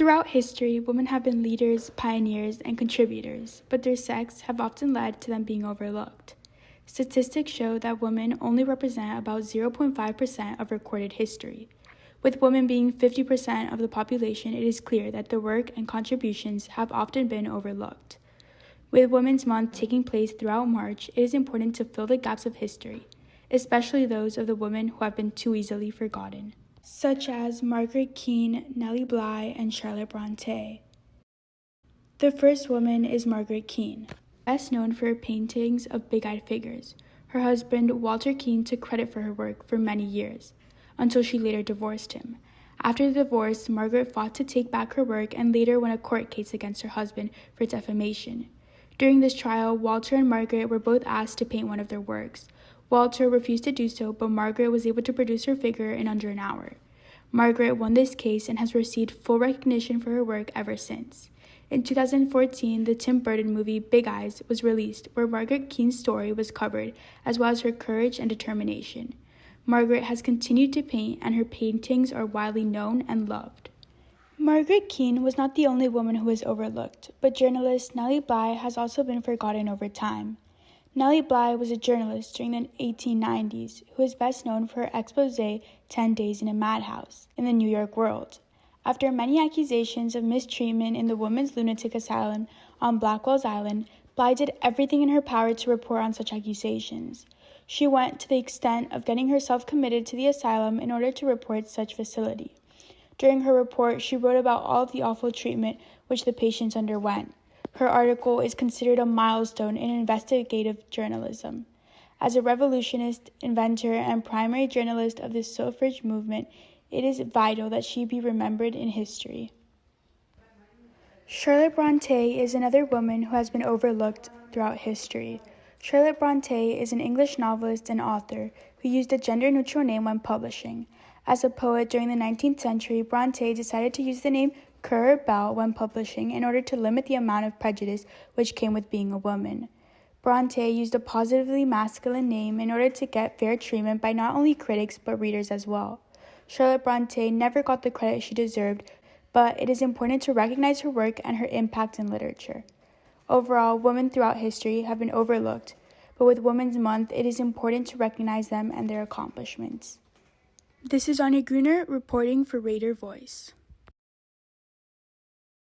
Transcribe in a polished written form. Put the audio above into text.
Throughout history, women have been leaders, pioneers, and contributors, but their sex have often led to them being overlooked. Statistics show that women only represent about 0.5% of recorded history. With women being 50% of the population, it is clear that their work and contributions have often been overlooked. With Women's Month taking place throughout March, it is important to fill the gaps of history, especially those of the women who have been too easily forgotten, such as Margaret Keane, Nellie Bly, and Charlotte Bronte. The first woman is Margaret Keane, best known for her paintings of big-eyed figures. Her husband, Walter Keane, took credit for her work for many years, until she later divorced him. After the divorce, Margaret fought to take back her work and later won a court case against her husband for defamation. During this trial, Walter and Margaret were both asked to paint one of their works. Walter refused to do so, but Margaret was able to produce her figure in under an hour. Margaret won this case and has received full recognition for her work ever since. In 2014, the Tim Burton movie Big Eyes was released, where Margaret Keane's story was covered, as well as her courage and determination. Margaret has continued to paint, and her paintings are widely known and loved. Margaret Keane was not the only woman who was overlooked, but journalist Nellie Bly has also been forgotten over time. Nellie Bly was a journalist during the 1890s who is best known for her exposé 10 Days in a Madhouse in the New York World. After many accusations of mistreatment in the women's lunatic asylum on Blackwell's Island, Bly did everything in her power to report on such accusations. She went to the extent of getting herself committed to the asylum in order to report such facility. During her report, she wrote about all of the awful treatment which the patients underwent. Her article is considered a milestone in investigative journalism. As a revolutionist, inventor, and primary journalist of the suffrage movement, it is vital that she be remembered in history. Charlotte Bronte is another woman who has been overlooked throughout history. Charlotte Bronte is an English novelist and author who used a gender-neutral name when publishing. As a poet during the 19th century, Bronte decided to use the name Currer Bell when publishing in order to limit the amount of prejudice which came with being a woman. Bronte used a positively masculine name in order to get fair treatment by not only critics but readers as well. Charlotte Bronte never got the credit she deserved, but it is important to recognize her work and her impact in literature. Overall, women throughout history have been overlooked, but with Women's Month, it is important to recognize them and their accomplishments. This is Anya Gruener reporting for Raider Voice.